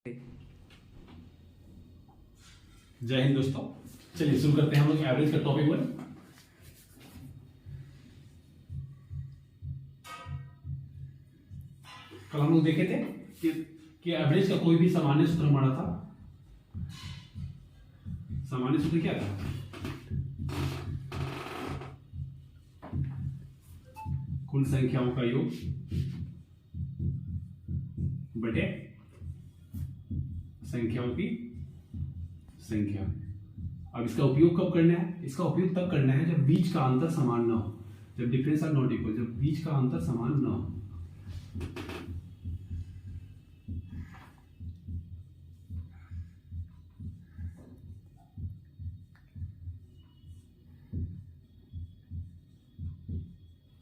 जय हिंद दोस्तों। चलिए शुरू करते हैं हम लोग एवरेज का टॉपिक 1। कल हम लोग देखे थे कि एवरेज का कोई भी सामान्य सूत्र हमारा था। सामान्य सूत्र क्या था? कुल संख्याओं का योग बटे संख्याओं की संख्या। अब इसका उपयोग कब करना है? इसका उपयोग तब करना है जब बीच का अंतर समान ना हो, जब डिफरेंस आर नॉट इक्वल, जब बीच का अंतर समान ना हो।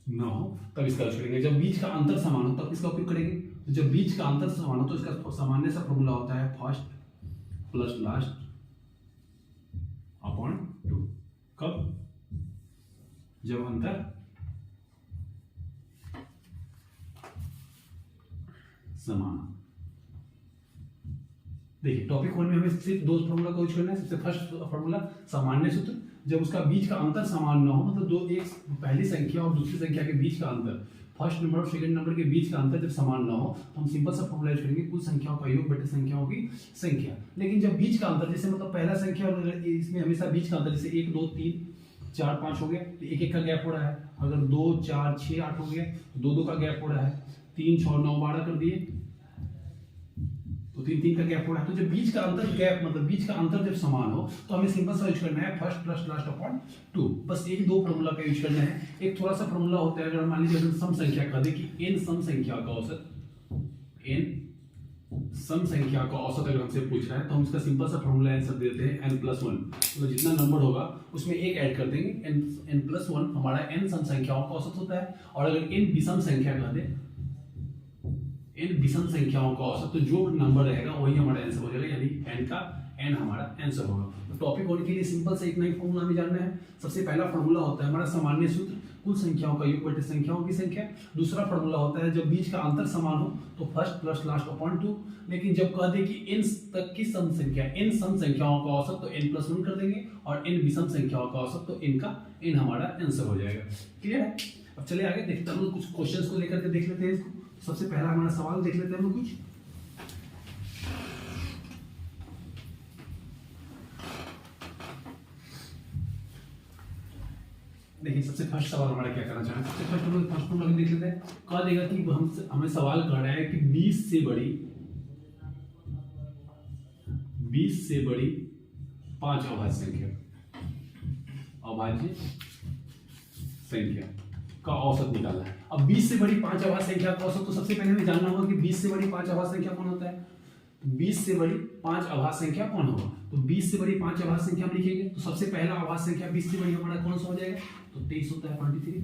ना हो तब इसका यूज करेंगे। जब बीच का अंतर समान हो तब इसका उपयोग करेंगे। तो जब बीच का अंतर समान हो तो इसका सामान्य सा फॉर्मूला होता है फर्स्ट प्लस लास्ट अपॉन 2। कब? जब अंतर समान। देखिए टॉपिक 1 में हमें सिर्फ दो फॉर्मूला का यूज करना है। सबसे फर्स्ट फॉर्मूला सामान्य सूत्र, जब उसका बीच का अंतर समान ना हो, मतलब दो एक पहली संख्या और दूसरी संख्या के बीच का अंतर, फर्स्ट नंबर और सेकंड नंबर के बीच का अंतर जब समान ना हो तो हम सिंपल सा फॉर्मूला यूज करेंगे कुल संख्याओं का योग बटे संख्याओं की संख्या। लेकिन जब बीच का अंतर, जैसे मतलब पहला संख्या और इसमें हमेशा बीच का अंतर, जैसे 1 2 3 4 5 हो गया तो एक एक का गैप हो रहा है। अगर 2 4 6 8 हो गया तो 2 2 का गैप हो रहा है। 3 6 9 12 कर दिए तो 3 3 का गैप हो रहा है। तो जब बीच का अंतर गैप मतलब बीच का अंतर जब समान हो तो हमें सिंपल सा यूज करना है फर्स्ट प्लस लास्ट अपॉन 2। बस एक दो फॉर्मूला का यूज करना है। एक थोड़ा सा फॉर्मूला होता है, अगर मान लीजिए अगर सम संख्या का दे कि n सम संख्या का औसत, n सम संख्या का औसत अगर हमसे पूछ रहा है तो हम इसका सिंपल सा फॉर्मूला आंसर देते हैं n+1। तो जितना नंबर होगा उसमें एक ऐड कर देंगे। n+1 हमारा n सम संख्याओं का औसत होता है। और अगर n विषम संख्या का दे, इन विषम संख्याओं का औसत, तो जो नंबर रहेगा वही हमारा आंसर हो जाएगा, यानी n का n हमारा आंसर होगा। तो टॉपिक होने के लिए सिंपल से इतना ही फॉर्मूला हमें जानना है। सबसे पहला फॉर्मूला होता है हमारा सामान्य सूत्र, कुल संख्याओं का योग बटे संख्याओं की संख्या। दूसरा फॉर्मूला होता है जब बीच का अंतर समान हो तो फर्स्ट प्लस लास्ट अपॉन 2। लेकिन जब कह दे कि n तक की सम संख्या, n सम संख्याओं का औसत तो n+1 कर देंगे, और n विषम संख्याओं का औसत तो n का n हमारा आंसर हो जाएगा। क्लियर है? अब चलिए आगे देखते हैं, हम कुछ क्वेश्चंस को लेकर के देख लेते हैं इसको। सबसे पहला हमारा सवाल देख लेते हैं हम लोग कुछ। देखिए सबसे फर्स्ट सवाल हमारा क्या करना चाह रहे हैं। सबसे फर्स्ट हम लोग देख लेते हैं। कहा देगा कि हमें सवाल कर रहा है कि 20 से बड़ी 5 अभाज्य संख्या का औसत निकालना है। अब 20 से बड़ी 5 अभाज्य संख्या का औसत, तो सबसे पहले हमें जानना होगा कि 20 से बड़ी 5 अभाज्य संख्या कौन होता है। 20 से बड़ी 5 अभाज्य संख्या कौन होगा? तो 20 से बड़ी 5 अभाज्य संख्या हम लिखेंगे तो सबसे पहला अभाज्य संख्या 20 से बड़ी हमारा कौन सा हो जाएगा? तो 23 होता है, 23।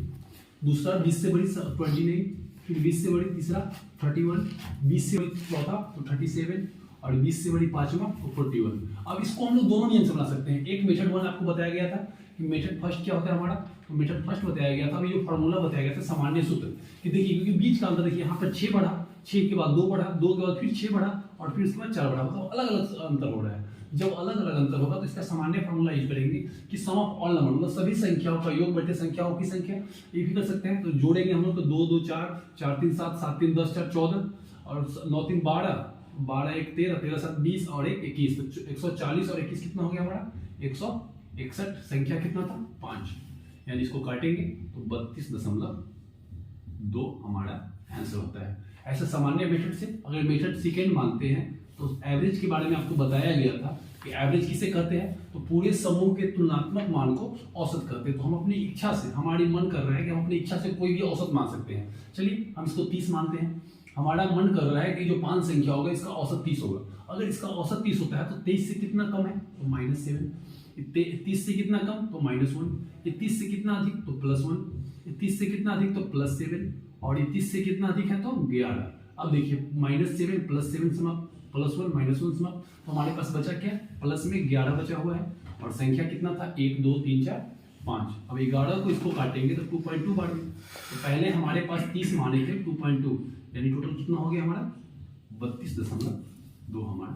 दूसरा 20 से बड़ी 29, फिर 20 से बड़ी तीसरा 31, 20 से बड़ी चौथा तो 37, और 20 से बड़ी पांचवा तो 41। अब इसको हम लोग दोनों नियम से बना सकते हैं। एक मेथड 1 आपको बताया गया था कि मेथड फर्स्ट क्या होता है हमारा, तो मेथड फर्स्ट बताया गया था। अभी जो फॉर्मूला बताया गया था सामान्य सूत्र, कि देखिए क्योंकि बीच का अंतर देखिए यहाँ पर 6 बढ़ा, 6 के बाद 2 बढ़ा, 2 के बाद फिर 6 बढ़ा, और फिर उसके बाद 4 बढ़ा, मतलब अलग अलग अंतर हो रहा है। जब अलग अलग अंतर होगा तो इसका सामान्य फॉर्मूला यूज करेंगे कि सम ऑफ ऑल नंबर, मतलब सभी संख्याओं का योग बटे संख्याओं की संख्या। ये भी कर सकते हैं। तो जोड़ेंगे हम लोग तो 2 2 4, 4 3 7, 7 3 10, 4 14, और 9 3 12, 12 1 13, 13 7 20, और 1 21, तो 140 और 21 कितना हो गया हमारा? 161। संख्या कितना था? 5, यानी इसको काटेंगे तो 32.2 हमारा आंसर होता है। ऐसे सामान्य मेथड से। अगर मेथड सेकेंड मानते हैं तो एवरेज के बारे में आपको बताया गया था कि एवरेज किसे कहते हैं, तो पूरे समूह के तुलनात्मक मान को औसत कहते हैं। तो हम अपनी इच्छा से, हमारी मन कर रहा है कि हम अपनी इच्छा से कोई भी औसत मान सकते हैं। चलिए हम इसको 30 मानते हैं। हमारा मन कर रहा है कि जो 5 संख्या होगा इसका औसत 30 होगा। अगर इसका औसत 30 होता है तो 23 से कितना कम है तो -7, 30 से कितना कम तो -1, 30 से कितना अधिक तो +1, 30 से कितना अधिक तो +7, और 30 से कितना अधिक है तो 11। अब देखिए -7 +7 समाप्त, +1 -1 समाप्त, तो हमारे पास बचा क्या? प्लस में 11 बचा हुआ है, और संख्या कितना था? 1 2 3 4 5। अब 11 को इसको काटेंगे तो 2.2 बार में। तो पहले हमारे पास 30 माने थे, 2.2, यानी टोटल कितना हो गया हमारा? 32.2 हमारा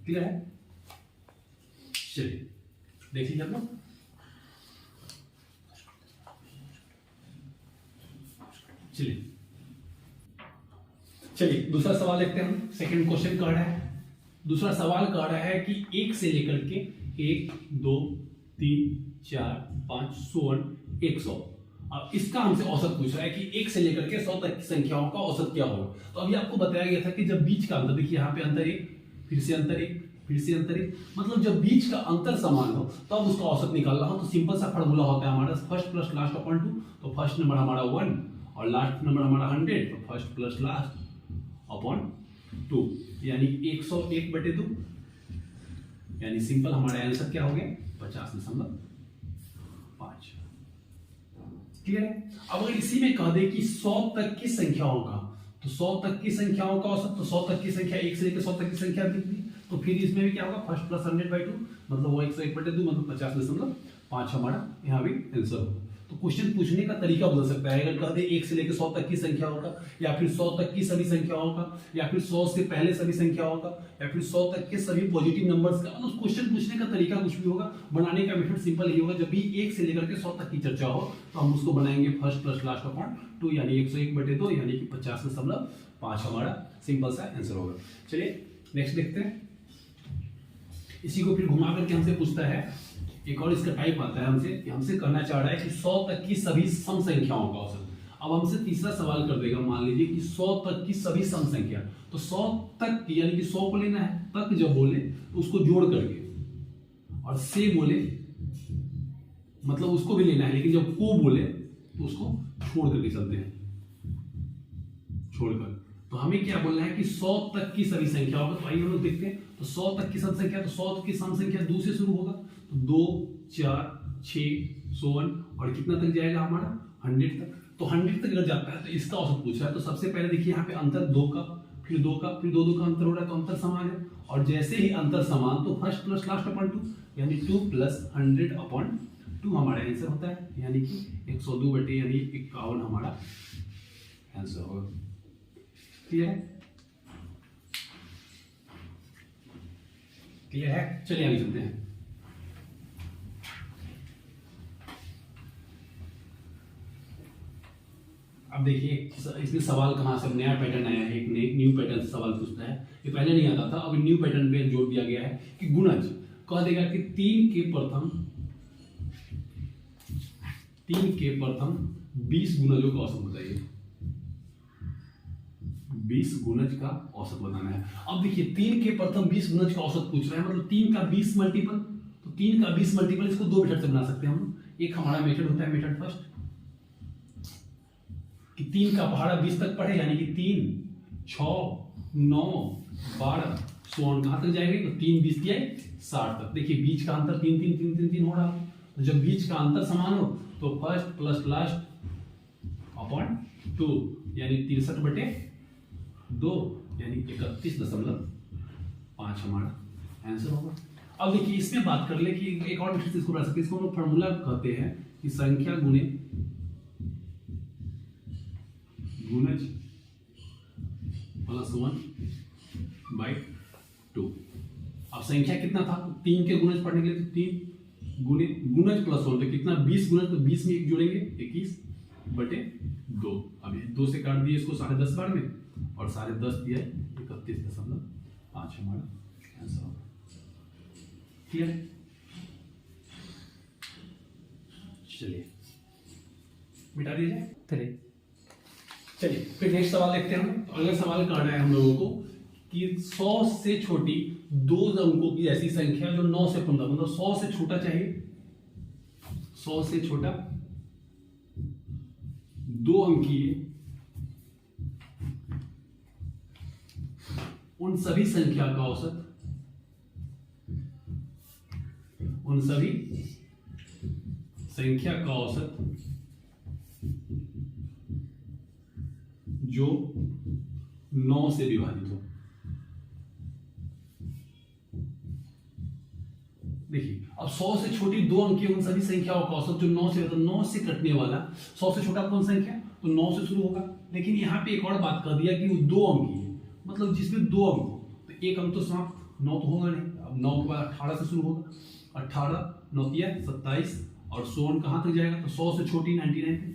क्लियर है? चलिए देख लीजिए आप लोग। चलिए दूसरा सवाल देखते हैं हम। सेकंड क्वेश्चन कह रहा है, दूसरा सवाल कह रहा है कि 1 से लेकर के 1 2 3 4 5 100 अब इसका हमसे औसत पूछ रहा है कि 1 से लेकर के 100 तक की संख्याओं का औसत क्या होगा। तो अभी आपको बताया गया था कि जब बीच का अंतर, देखिए यहाँ पे अंतर 1, फिर से अंतर 1, फिर से अंतर 1, मतलब जब बीच का अंतर समान हो तब उसका औसत निकालना हो। तो सिंपल सा फार्मूला होता है हमारा फर्स्ट प्लस लास्ट अपॉन 2। तो फर्स्ट नंबर हमारा 1 और लास्ट नंबर हमारा 100, तो फर्स्ट प्लस लास्ट अपॉन 2 यानी 101/2, यानी सिंपल हमारा आंसर क्या हो गया 50.5। क्लियर है? अब अगर इसी में कह दे कि 100 तक की संख्याओं का, तो 100 तक की संख्याओं का औसत, तो 100 तक की संख्या 1 से लेकर 100 तक की संख्या लिख दी, तो फिर इसमें भी क्या होगा फर्स्ट प्लस 100/2 मतलब वो 101/2 मतलब 50.5 हमारा यहाँ भी आंसर होगा। तो क्वेश्चन पूछने का तरीका बदल सकता है। अगर कह दे 1 से लेकर 100 तक की संख्याओं का, या फिर 100 तक की सभी संख्याओं का, या फिर 100 से पहले सभी संख्याओं का, या फिर 100 तक के सभी पॉजिटिव नंबर्स का, मतलब क्वेश्चन पूछने का तरीका कुछ भी होगा, बनाने का मेथड सिंपल ही होगा। जब भी 1 से लेकर के 100 तक की चर्चा हो तो हम उसको बनाएंगे फर्स्ट प्लस लास्ट अपॉन 2 यानी 101/2 यानी कि 50.5 हमारा सिंपल सा आंसर होगा। चलिए नेक्स्ट देखते हैं। इसी को फिर घुमा करके हमसे पूछता है, एक और इसका टाइप आता है हमसे कहना चाह रहा है कि 100 तक की सभी सम संख्याओं का औसत। अब हमसे तीसरा सवाल कर देगा, मान लीजिए कि 100 तक की सभी सम संख्या, तो 100 तक यानी कि 100 को लेना है, तक जब बोले तो उसको जोड़ करके, और से बोले मतलब उसको भी लेना है, लेकिन जब को बोले तो उसको छोड़ करके चलते हैं, छोड़कर। तो हमें क्या बोलना है कि 100 तक की सभी संख्याओं का। तो आइए हम लोग देखते हैं। तो 100 तक की सम संख्या, तो 100 की सम संख्या 2 से शुरू होगा, तो 2 4 6 और कितना तक जाएगा हमारा 100 तक। तो 100 तक अगर जाता है तो इसका औसत पूछ रहा है। तो सबसे पहले देखिए यहाँ पे अंतर 2 का, फिर 2 का, फिर 2 का अंतर हो रहा है, तो अंतर समान है। और जैसे ही अंतर समान तो फर्स्ट प्लस लास्ट अपॉन 2 यानी 2 + 100/2 हमारा आंसर होता है, यानी कि 102 यानी 51 हमारा आंसर होगा। क्लियर है? क्लियर है? चलिए आगे चलते हैं। अब देखिए इसमें सवाल कहाँ से, नया पैटर्न आया है, एक न्यू पैटर्न से सवाल पूछता है। ये पहले नहीं आता था, अब न्यू पैटर्न पे जोड़ दिया गया है कि गुणज कह देगा कि 3 के प्रथम 20 गुणजों का औसत बताइए। 20 गुणज का औसत बताना है। अब देखिए 3 के प्रथम 20 गुणज का औसत पूछ रहा है, मतलब 3 का 20 मल्टीपल, तो 3 का 20 मल्टीपल इसको 2 मेथड से बना सकते हैं हम। एक हमारा मेथड होता है मेथड फर्स्ट, कि 3 का पहाड़ा 20 तक पढ़े, यानी कि 3 6 9 12 कहां तक जाएंगे, तो 3 20 दिया 60 तक। देखिए बीच का अंतर 3 3 3 3 3 हो रहा है, तो जब बीच का अंतर समान हो तो फर्स्ट प्लस लास्ट अपॉन 2 यानी 63/2 यानी 31.5 हमारा आंसर होगा। अब देखिए इसमें बात कर ले कि एक और मेथड से इसको बना सकते हैं। इसको हम फॉर्मूला कहते हैं कि संख्या गुणे गुणज +1/2। अब संख्या कितना था, 3 के गुणज पढ़ने के लिए, तो 3 गुणे गुणज +1 तो कितना 20 गुणज, तो 20 में 1 जोड़ेंगे 21/2। अब 2 से काट दिए इसको 10.5 बार में, और 10.5 दिया 31.5 हमारा आंसर होगा। क्लियर है? चलिए मिटा दीजिए। चलिए फिर नेक्स्ट सवाल देखते हैं हम। अगला सवाल करना है हम लोगों को कि 100 से छोटी 2 अंकों की ऐसी संख्या जो 9 से 15, मतलब 100 से छोटा चाहिए, 100 से छोटा 2 अंकीय उन सभी संख्या का औसत, उन सभी संख्या का औसत जो 9 से विभाजित हो। देखिए अब 100 से छोटी 2 अंकीय उन सभी संख्याओं का औसत जो 9 से, मतलब 9 से कटने वाला 100 से छोटा कौन संख्या, तो 9 से शुरू होगा। लेकिन यहां पे एक और बात कर दिया कि वो 2 अंकीय, मतलब जिसमें 2 अंक हो, तो एक अंक तो समाप्त, 9 तो होगा नहीं, अब 9 के बाद 18 से शुरू होगा, 18 9 27 और 100 कहाँ तक जाएगा, तो 100 से छोटी 99 पे।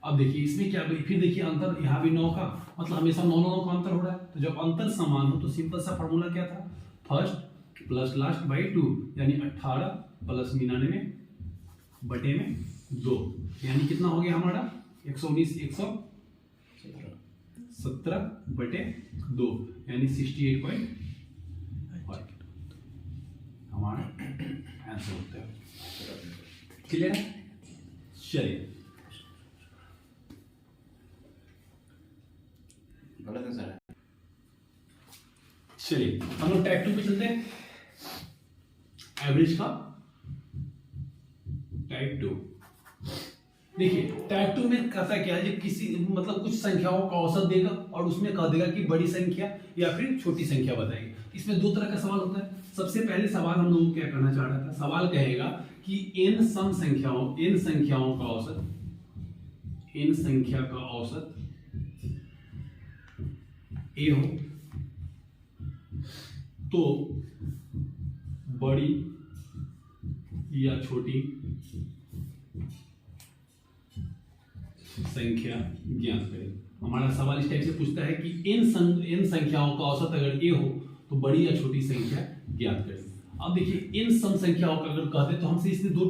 अब देखिए इसमें क्या, फिर देखिए अंतर यहाँ भी 9 का, मतलब हमेशा 9 का अंतर हो रहा है। तो जब अंतर समान हो तो सिंपल सा फॉर्मूला क्या था, फर्स्ट प्लस लास्ट बाई 2, यानी 18 प्लस 99 बटे में 2, यानी कितना हो गया हमारा 119 117 बटे 2, यानी 68.5 हमारा आंसर होता है। क्लियर है? चलिए गलत आंसर है। चलिए हम लोग टाइप 2 पे चलते हैं। एवरेज का टाइप 2, देखिए टाइप 2 में कहता क्या है, किसी मतलब कुछ संख्याओं का औसत देगा और उसमें कह देगा कि बड़ी संख्या या फिर छोटी संख्या बताएगी। इसमें दो तरह का सवाल होता है। सबसे पहले सवाल हम लोग क्या करना चाह रहा था, सवाल कहेगा कि n संख्याओं का औसत, n संख्या का औसत a हो तो बड़ी या छोटी संख्या ज्ञात करें। हमारा सवाल इस टाइप से पूछता है कि n संख्याओं का औसत अगर a हो तो बड़ी या छोटी संख्या ज्ञात करें। अब देखिए इन सम संख्याओं का अगर कहते तो हमसे इसमें दो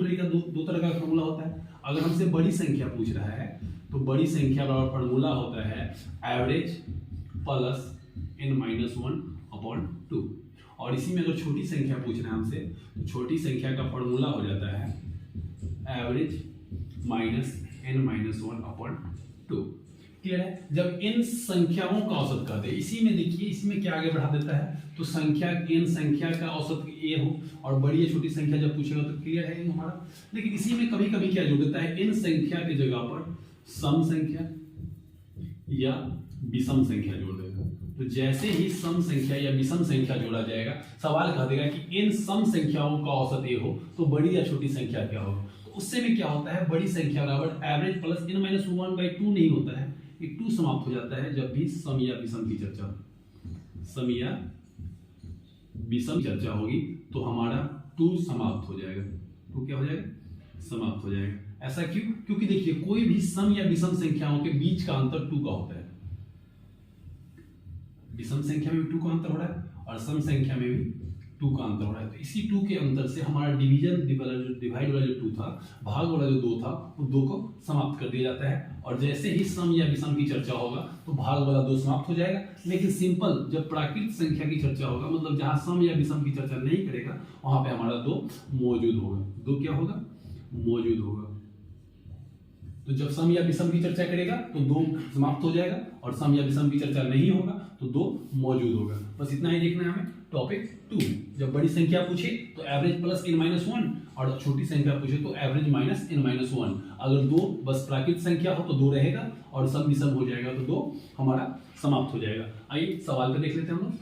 तरह का फॉर्मूला होता है। अगर हमसे बड़ी संख्या पूछ रहा है तो बड़ी संख्या का फॉर्मूला होता है एवरेज प्लस n-1/2, और इसी में अगर छोटी संख्या पूछ रहे हैं हमसे तो छोटी संख्या का फॉर्मूला हो जाता है एवरेज माइनस n-1/2। क्लियर है? जब इन संख्याओं का औसत कहते हैं, इसी में देखिए इसमें क्या आगे बढ़ा देता है, तो संख्या n संख्या का औसत a हो और बड़ी या छोटी संख्या जब पूछेगा तो क्लियर है हमारा। लेकिन इसी में कभी कभी क्या जोड़ देता है, इन संख्या की जगह पर सम संख्या या विषम संख्या जोड़ देगा। तो जैसे ही सम संख्या या विषम संख्या जोड़ा जाएगा, सवाल कह देगा कि इन सम संख्याओं का औसत a हो तो बड़ी या छोटी संख्या क्या होगा। तो उससे में क्या होता है, बड़ी संख्या बराबर एवरेज प्लस n-1/2 नहीं होता है, एक 2 समाप्त हो जाता है जब भी सम या विषम की चर्चा, सम या विषम चर्चा होगी तो हमारा 2 समाप्त हो जाएगा। 2 क्या हो जाएगा, समाप्त हो जाएगा। ऐसा क्यों? क्योंकि देखिए कोई भी सम या विषम संख्याओं के बीच का अंतर 2 का होता है। विषम संख्या में भी 2 का अंतर हो रहा है और सम संख्या में भी 2 का अंतर हो रहा है। तो इसी 2 के अंतर से हमारा डिवाइड वाला जो 2 था, भाग वाला जो 2 था, वो 2 को समाप्त कर दिया जाता है। और जैसे ही सम या विषम की चर्चा होगा तो भाग वाला 2 समाप्त हो जाएगा। लेकिन सिंपल जब प्राकृत संख्या की चर्चा होगा, मतलब जहां सम या विषम की चर्चा नहीं करेगा, वहां पे हमारा 2 मौजूद होगा। 2 क्या होगा, मौजूद होगा। तो जब सम या विषम की चर्चा करेगा तो 2 समाप्त हो जाएगा और सम या विषम की चर्चा नहीं होगा तो 2 मौजूद होगा। बस इतना ही देखना है हमें। टॉपिक 2, जब बड़ी संख्या पूछे तो एवरेज प्लस n-1 और छोटी संख्या पूछे तो एवरेज माइनस n-1। अगर 2 बस प्राकृत संख्या हो तो 2 रहेगा और सम विषम हो जाएगा तो 2 हमारा समाप्त हो जाएगा। आइए सवाल पे देख लेते हैं हम लोग।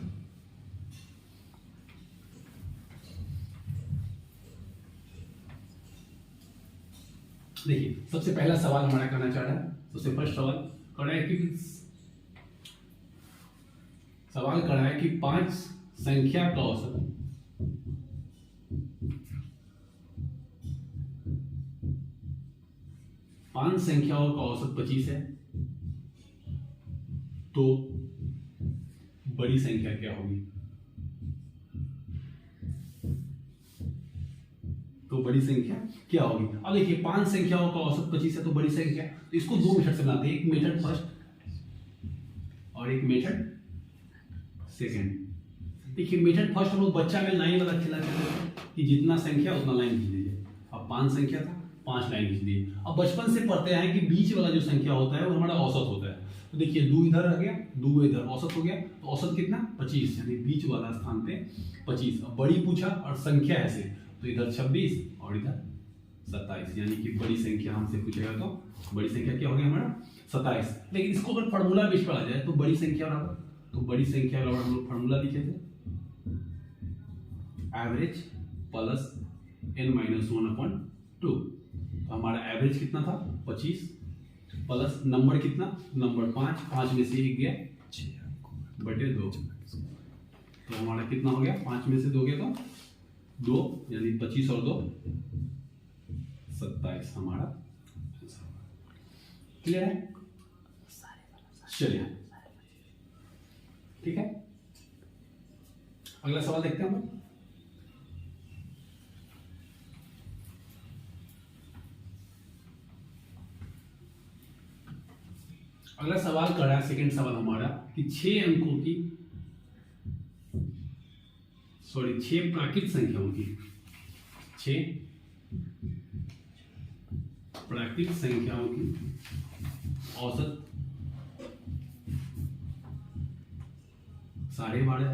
देखिए सबसे पहला सवाल हमारा करना चाह रहा है, सबसे फर्स्ट सवाल कर रहा है कि सवाल कर रहा है कि 5 संख्या का औसत 5 संख्याओं का औसत 25 है तो बड़ी संख्या क्या होगी। तो बड़ी संख्या क्या होगी। अब देखिए 5 संख्याओं का औसत 25 है तो बड़ी संख्या, तो इसको 2 मेथड से बनाते हैं, एक मेथड फर्स्ट और एक मेथड सेकेंड। देखिए मेथड फर्स्ट हम लोग बच्चा में लाइन वाला खेला करते थे कि जितना संख्या उतना लाइन खींच लीजिए। अब 5 संख्या था, 5 लाइन खींच दिए। अब बचपन से पढ़ते हैं कि बीच वाला जो संख्या होता है वो हमारा औसत होता है। तो देखिए 2 इधर रह गया, 2 इधर, औसत हो गया। तो औसत कितना, 25, यानी बीच वाला स्थान पे 25। अब बड़ी पूछा और संख्या ऐसे, तो इधर 26 और इधर 27, यानी कि बड़ी संख्या हमसे पूछेगा तो बड़ी संख्या क्या होगी हमारा 27। लेकिन इसको अगर फॉर्मूला बेस पर आ जाए तो बड़ी संख्या बराबर, तो बड़ी संख्या बराबर हम लोग फॉर्मूला लिखे थे एवरेज प्लस n-1/2। तो हमारा एवरेज कितना था 25 प्लस नंबर कितना, नंबर 5 में से 1 गया 6/2। तो हमारा कितना हो गया, 5 में से दोगे तो 2, यानी 25 और 2 27 हमारा आंसर। क्लियर है? चलिए ठीक है, अगला सवाल देखते हैं हम। अगला सवाल कर रहा है, सेकंड सवाल हमारा कि 6 अंकों की, सॉरी 6 प्राकृत संख्याओं की, 6 प्राकृत संख्याओं की औसत 12.5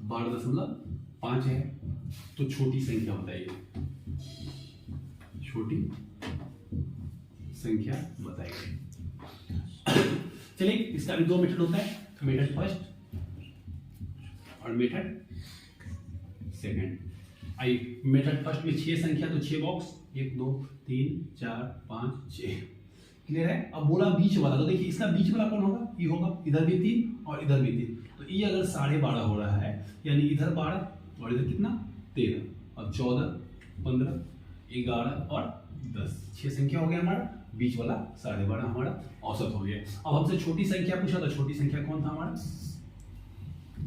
12.5 है, तो छोटी संख्या बताइए, छोटी संख्या बताइए। चलिए, इसका भी 2 मेथड होता है, मेथड फर्स्ट और मेथड सेकंड। आइए, मेथड फर्स्ट में 6 संख्या, तो 6 बॉक्स, 1 2 3 4 5 6। क्लियर है? अब बोला बीच वाला, तो देखिए इसका बीच वाला कौन होगा, ये होगा, इधर भी 3 और इधर भी 3, तो ये अगर 12.5 हो रहा है, यानी इधर 12 और इधर कितना 13, और 14 15 11 और 10, 6 संख्या हो गया हमारा, बीच वाला 12.5 हमारा औसत हो गया। अब हमसे छोटी संख्या पूछा, तो छोटी संख्या कौन था हमारा,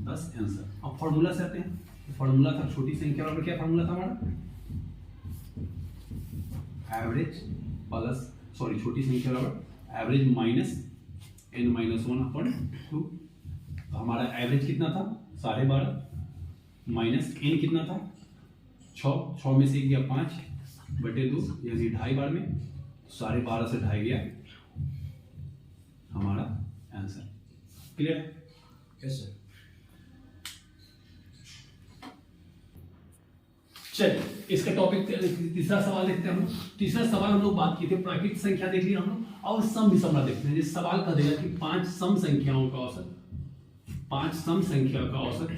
10 आंसर। अब फॉर्मूला से आते हैं, फॉर्मूला था छोटी संख्या बराबर, क्या फॉर्मूला था हमारा, एवरेज प्लस, सॉरी छोटी संख्या बराबर एवरेज माइनस n-1/2। तो हमारा एवरेज कितना था 12.5 माइनस n कितना था 6 में से गया 5/2, यानी 2.5 बार में, 12.5 से 2.5 गया हमारा आंसर। क्लियर है? Yes sir. चलिए, इसका टॉपिक तीसरा सवाल देखते हैं हम। तीसरा सवाल हम लोग बात की थी, प्राकृतिक संख्या देख ली हम लोग, और सम विषमता देखते हैं। जिस सवाल का देगा कि 5 सम संख्याओं का औसत, 5 सम संख्या का औसत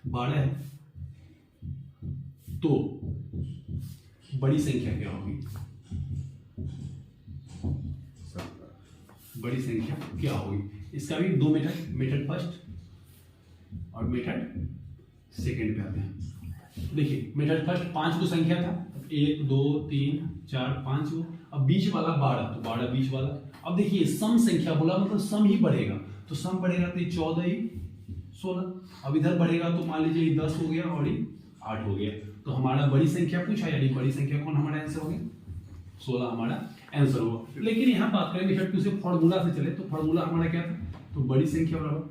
12 है, तो बड़ी संख्या क्या होगी, बड़ी संख्या क्या होगी। इसका भी 2 मेथड, मेथड फर्स्ट और मेथड सेकंड पे आते हैं। देखिए मेथड फर्स्ट 5 को संख्या था, 1 2 3 4 5 को, अब बीच वाला 12, तो 12 बीच वाला। अब देखिए सम संख्या बोला, मतलब सम ही बढ़ेगा, तो सम बढ़ेगा तो 14 ही 16, अब इधर बढ़ेगा तो मान लीजिए 10 हो गया और 8 हो गया, तो हमारा बड़ी संख्या पूछा, यानी बड़ी संख्या कौन हमारा आंसर हो गया, 16 हमारा आंसर होगा। लेकिन यहाँ बात करें मेथड 2 से, फॉर्मूला से चले, तो फॉर्मूला हमारा क्या था, तो बड़ी संख्या बराबर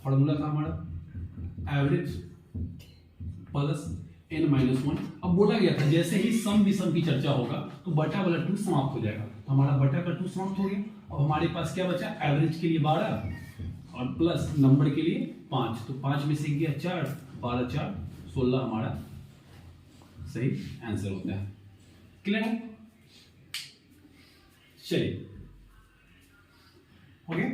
फॉर्मूला था हमारा एवरेज प्लस n-1। अब बोला गया था जैसे ही सम विषम की चर्चा होगा तो बटा वाला 2 समाप्त हो जाएगा, तो हमारा बटा का 2 समाप्त हो गया। अब हमारे पास क्या बचा, एवरेज के लिए 12 और प्लस नंबर के लिए 5, तो 5 में से गया 4, 12 4 16 हमारा सही आंसर होता है। क्लियर है? चलिए हो गया।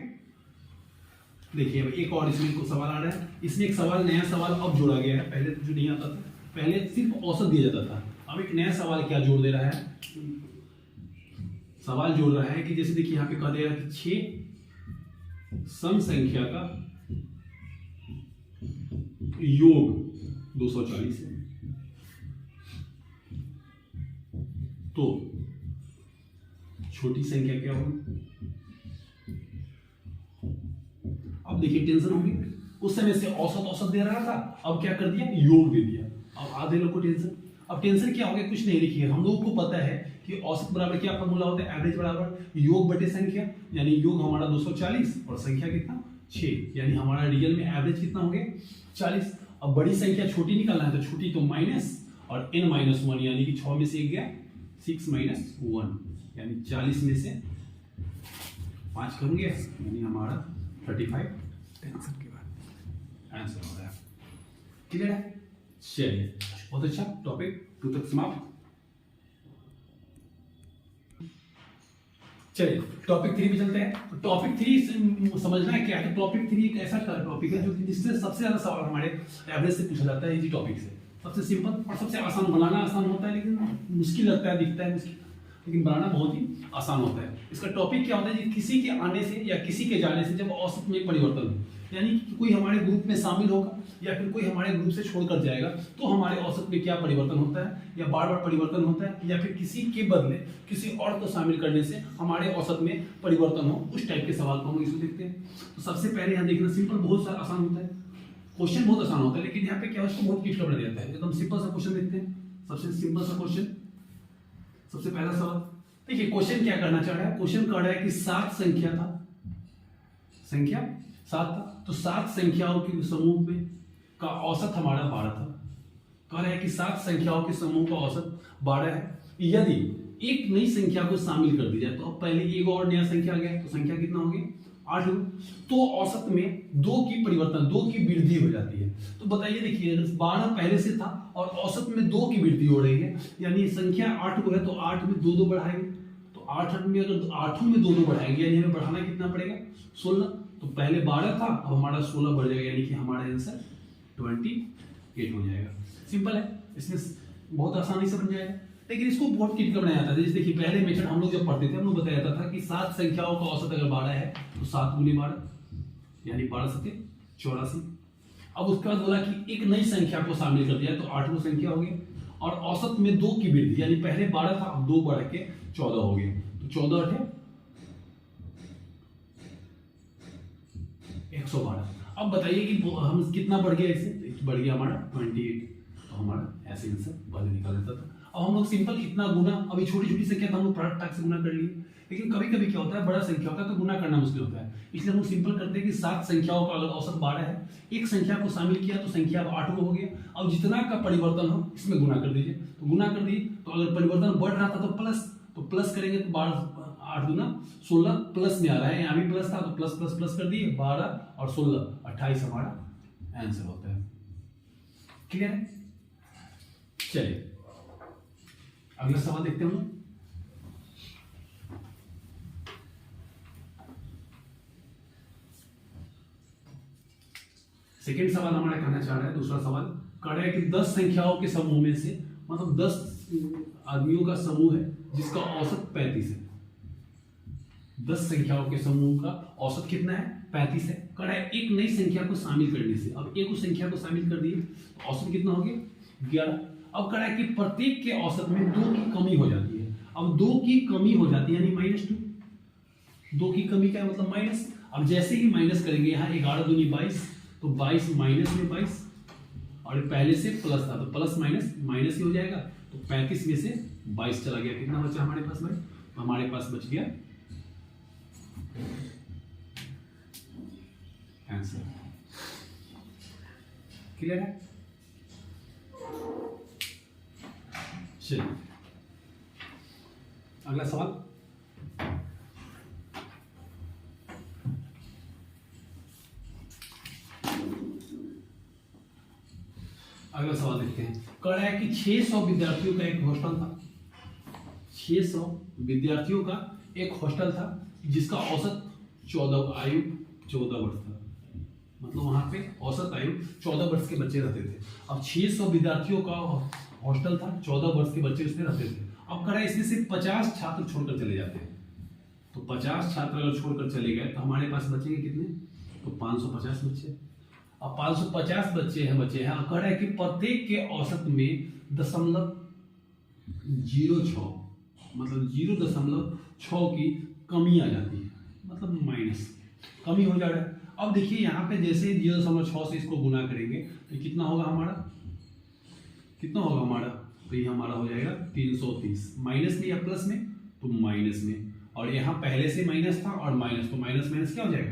देखिए अब एक और इसमें को सवाल आ रहा है, इसमें एक सवाल, नया सवाल अब जोड़ा गया है, पहले जो नहीं आता था, पहले सिर्फ औसत दिया जाता था, अब एक नया सवाल क्या जोड़ दे रहा है, सवाल जोड़ रहा है कि जैसे देखिए यहाँ पे कह दे रहा है कि 6 सम संख्या का योग 240 है, तो छोटी संख्या क्या होगी। अब देखिए टेंशन होगी, उस समय से औसत औसत दे रहा था, अब क्या कर दिया, योग दे दिया। अब आधे लोग को टेंशन, अब टेंशन क्या हो गया, कुछ नहीं लिखिए, हम लोगों को पता है कि औसत बराबर क्या फॉर्मूला होता है, एवरेज बराबर योग बटे संख्या, यानी योग हमारा 240 और संख्या कितना 6, यानी हमारा रियल में एवरेज कितना हो गया 40। अब बड़ी संख्या छोटी निकालना है, तो छोटी तो माइनस और n-1, यानी कि 6 में से 1 गया 6 - 1, यानी 40 में से 5 करूंगे, यानी हमारा 35 टेंशन के बाद आंसर हो रहा है। क्लियर है? चलिए बहुत अच्छा, टॉपिक 2 तक समाप्त। चलिए टॉपिक 3 पे चलते हैं। टॉपिक 3 समझना है क्या है, टॉपिक 3 एक ऐसा टॉपिक है जो जिससे सबसे ज्यादा सवाल हमारे एवरेज से पूछा जाता है, इजी टॉपिक से। सबसे सिंपल और सबसे आसान, बनाना आसान होता है लेकिन मुश्किल लगता है, दिखता है मुश्किल, लेकिन बनाना बहुत ही आसान होता है। इसका टॉपिक क्या होता है कि किसी के आने से या किसी के जाने से जब औसत में परिवर्तन हो, यानी कि कोई हमारे ग्रुप में शामिल होगा या फिर कोई हमारे ग्रुप से छोड़कर जाएगा तो हमारे औसत में क्या परिवर्तन होता है, या बार बार परिवर्तन होता है, या फिर किसी के बदले किसी और को शामिल करने से हमारे औसत में परिवर्तन हो, उस टाइप के सवाल को हम इसमें देखते हैं। तो सबसे पहले यहाँ देखना सिंपल बहुत सारा आसान होता है, क्वेश्चन बहुत आसान होता है, लेकिन यहाँ पे क्या उसको बहुत किट बना देता है। एकदम सिंपल सा क्वेश्चन देखते हैं, सबसे सिंपल सा क्वेश्चन। सबसे पहला सवाल देखिए, क्वेश्चन क्या करना चाह रहा है, क्वेश्चन कह रहा है कि 7 संख्या था, संख्या 7 था, तो 7 संख्याओं के समूह में का औसत हमारा 12 था। कह रहा है कि 7 संख्याओं के समूह का औसत 12 है। यदि एक नई संख्या को शामिल कर दी जाए, तो अब पहले एक और नया संख्या आ गया, तो संख्या कितना हो गया 8, तो औसत में 2 की परिवर्तन 2 की वृद्धि हो जाती है। तो बताइए, देखिए अगर 12 पहले से था और औसत में 2 की वृद्धि हो रही है, यानी संख्या 8 को है तो 8 में 2 2 बढ़ाएंगे, तो 8 में अगर 8 में 2 2 बढ़ाएंगे यानी हमें बढ़ाना कितना पड़ेगा 16। तो पहले 12 था, अब हमारा 16 बढ़ जाएगा, यानी कि हमारा आंसर 28 हो जाएगा। सिंपल है, इसमें बहुत आसानी से बन जाएगा। लेकिन इसको बहुत किट का बनाया जाता है। जैसे देखिए पहले मेथड हम लोग जब पढ़ते थे, हम लोग बताया जाता था कि 7 संख्याओं का औसत अगर 12 है तो 7 गुने 12 यानी 12 सत्ते 84। अब उसके बाद बोला कि एक नई संख्या को शामिल कर दिया तो 8 संख्या हो गई, और औसत में 2 की वृद्धि, यानी पहले 12 था, अब 2 बढ़ के 14 हो गया, तो 14 8 112। अब बताइए कि हम कितना बढ़ गया, इससे बढ़ गया हमारा 28, तो हमारा ऐसे आंसर बल निकल जाता था। अब हम लोग सिंपल इतना गुना, अभी छोटी छोटी संख्या तो हम लोग प्रोडक्ट से गुना कर लिए, लेकिन कभी कभी क्या होता है बड़ा संख्या होता है तो गुना करना मुश्किल होता है, इसलिए हम लोग सिंपल करते हैं कि 7 संख्याओं का अगर औसत 12 है, एक संख्या को शामिल किया तो संख्या अब 8 हो गया। अब जितना का परिवर्तन हो इसमें गुना कर दीजिए, तो गुना कर दिए, तो अगर परिवर्तन बढ़ रहा था तो प्लस करेंगे, तो 8 गुना 16 प्लस में आ रहा है, यहाँ भी प्लस था तो प्लस प्लस प्लस कर दिए, 12 और 16 28 हमारा आंसर होता है। क्लियर है? चलिए अगला सवाल देखते हैं। सेकेंड सवाल हमारा कहना चाह रहा है, दूसरा सवाल कह रहा है कि 10 संख्याओं के समूह में से, मतलब 10 आदमियों का समूह है जिसका औसत 35 है। 10 संख्याओं के समूह का औसत कितना है 35 है। कह रहा है एक नई संख्या को शामिल करने से, अब एक उस संख्या को शामिल कर दिए तो औसत कितना हो गया 11। अब कह रहा है कि प्रत्येक के औसत में 2 की कमी हो जाती है। अब 2 की कमी हो जाती है यानी -2, 2 की कमी क्या है मतलब माइनस। अब जैसे ही माइनस करेंगे, यहाँ 11 दूनी 22, तो 22 माइनस में 22, और पहले से प्लस था तो प्लस माइनस माइनस ही हो जाएगा, तो 35 में से 22 चला गया, कितना बचा हमारे पास भाई, हमारे पास बच गया आंसर। क्लियर है? चलिए अगला सवाल। अगला सवाल देखते हैं। कह रहा है कि 600 विद्यार्थियों का एक हॉस्टल था, 600 विद्यार्थियों का एक हॉस्टल था जिसका औसत 14 आयु 14 वर्ष था, मतलब वहां पे औसत आयु 14 वर्ष के बच्चे रहते थे। अब 600 विद्यार्थियों का हॉस्टल था, 14 वर्ष के बच्चे उसमें रहते थे। अब कह रहा है इसमें से 50 छात्र छोड़कर चले जाते हैं, तो 50 छात्र अगर छोड़कर चले गए तो हमारे पास बचेंगे कितने, तो 550 बच्चे। अब 550 बच्चे हैं अब कह रहा है कि प्रत्येक के औसत में 0.06 मतलब 0.6 की कमी आ जाती है, मतलब माइनस कमी हो जा रहा है। अब देखिए यहाँ पे जैसे 0.6 से इसको गुना करेंगे तो कितना होगा हमारा, तो ये हमारा हो जाएगा 330, माइनस में या प्लस में, तो माइनस में, और यहाँ पहले से माइनस था और माइनस, तो माइनस माइनस क्या हो जाएगा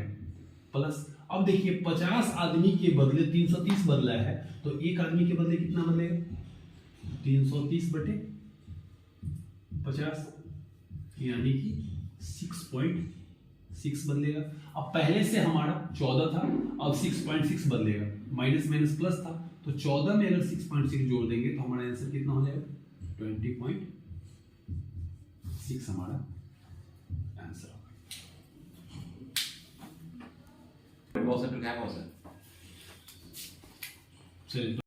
प्लस। अब देखिए 50 आदमी के बदले 330 बदला है, तो एक आदमी के बदले कितना बदलेगा 330 बटे 50 यानी कि 6.6 बदलेगा। अब पहले से हमारा 14 था, अब 6.6 बदलेगा, माइनस माइनस प्लस था, तो 14 में अगर 6.6 जोड़ देंगे तो हमारा आंसर कितना हो जाएगा 20.6 हमारा आंसर होगा। चलिए